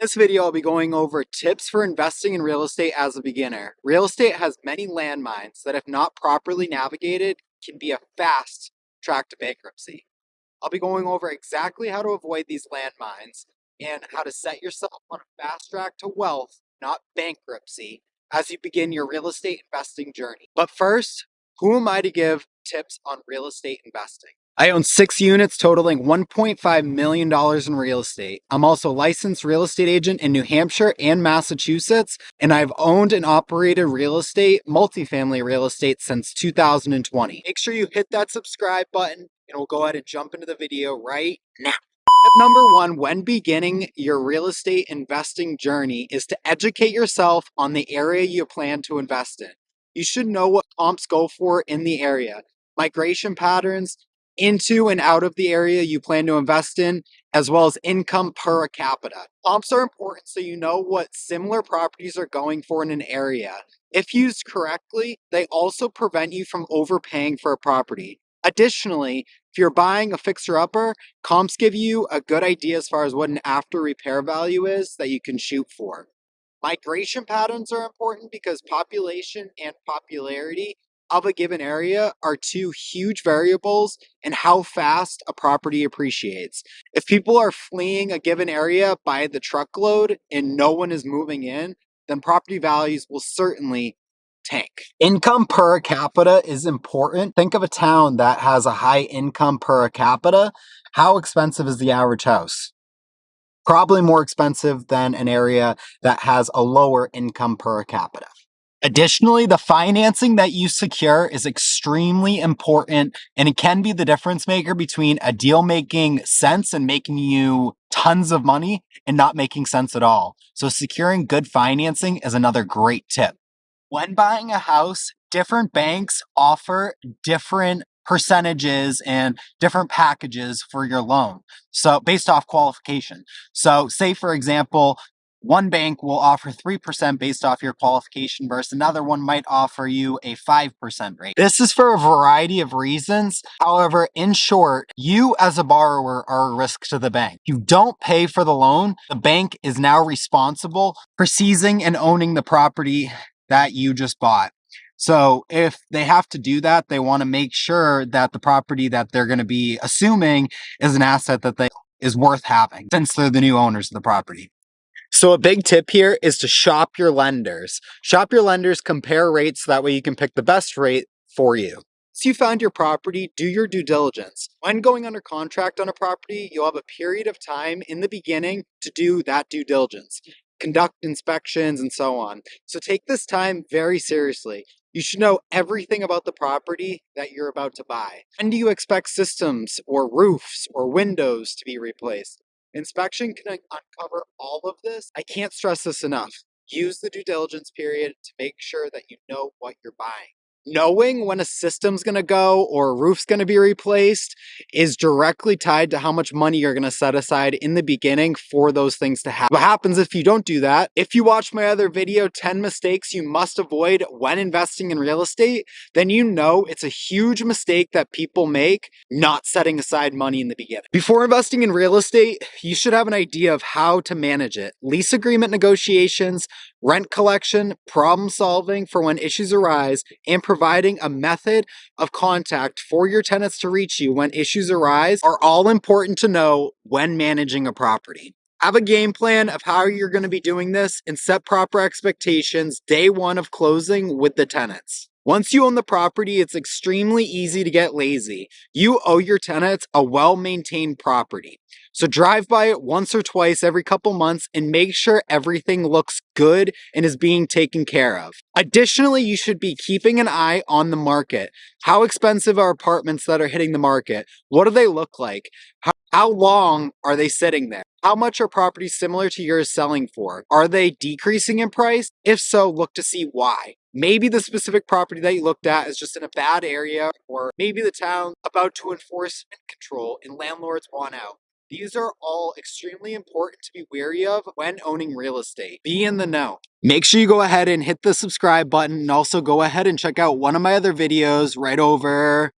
This video, I'll be going over tips for investing in real estate as a beginner. Real estate has many landmines that, if not properly navigated, can be a fast track to bankruptcy. I'll be going over exactly how to avoid these landmines and how to set yourself on a fast track to wealth, not bankruptcy, as you begin your real estate investing journey. But first, who am I to give tips on real estate investing? I own 6 units totaling $1.5 million in real estate. I'm also a licensed real estate agent in New Hampshire and Massachusetts, and I've owned and operated real estate, multifamily real estate, since 2020. Make sure you hit that subscribe button, and we'll go ahead and jump into the video right now. Tip number one, when beginning your real estate investing journey, is to educate yourself on the area you plan to invest in. You should know what comps go for in the area, migration patterns into and out of the area you plan to invest in, as well as income per capita. Comps are important so you know what similar properties are going for in an area. If used correctly, they also prevent you from overpaying for a property. Additionally, if you're buying a fixer-upper, comps give you a good idea as far as what an after repair value is that you can shoot for. Migration patterns are important because population and popularity of a given area are two huge variables in how fast a property appreciates. If people are fleeing a given area by the truckload and no one is moving in, then property values will certainly tank. Income per capita is important. Think of a town that has a high income per capita. How expensive is the average house? Probably more expensive than an area that has a lower income per capita. Additionally, the financing that you secure is extremely important, and it can be the difference maker between a deal making sense and making you tons of money and not making sense at all. So securing good financing is another great tip. When buying a house, different banks offer different percentages and different packages for your loan. So based off qualification. So say, for example, one bank will offer 3% based off your qualification versus another one might offer you a 5% rate. This is for a variety of reasons. However, in short, you as a borrower are a risk to the bank. If you don't pay for the loan, the bank is now responsible for seizing and owning the property that you just bought. So if they have to do that, they want to make sure that the property that they're going to be assuming is an asset that is worth having, since they're the new owners of the property. So a big tip here is to shop your lenders. Shop your lenders, compare rates, so that way you can pick the best rate for you. Once you found your property, do your due diligence. When going under contract on a property, you'll have a period of time in the beginning to do that due diligence, conduct inspections, and so on. So take this time very seriously. You should know everything about the property that you're about to buy. When do you expect systems or roofs or windows to be replaced? Inspection can uncover all of this. I can't stress this enough. Use the due diligence period to make sure that you know what you're buying. Knowing when a system's going to go or a roof's going to be replaced is directly tied to how much money you're going to set aside in the beginning for those things to happen. What happens if you don't do that? If you watch my other video, 10 mistakes you must avoid when investing in real estate, then you know it's a huge mistake that people make not setting aside money in the beginning. Before investing in real estate, you should have an idea of how to manage it. Lease agreement negotiations, rent collection, problem solving for when issues arise, and providing a method of contact for your tenants to reach you when issues arise are all important to know when managing a property. Have a game plan of how you're going to be doing this and set proper expectations day one of closing with the tenants. Once you own the property, it's extremely easy to get lazy. You owe your tenants a well-maintained property. So drive by it once or twice every couple months and make sure everything looks good and is being taken care of. Additionally, you should be keeping an eye on the market. How expensive are apartments that are hitting the market? What do they look like? How long are they sitting there? How much are properties similar to yours selling for? Are they decreasing in price? If so, look to see why. Maybe the specific property that you looked at is just in a bad area, or maybe the town about to enforce rent control and landlords want out. These are all extremely important to be wary of when owning real estate. Be in the know. Make sure you go ahead and hit the subscribe button, and also go ahead and check out one of my other videos right over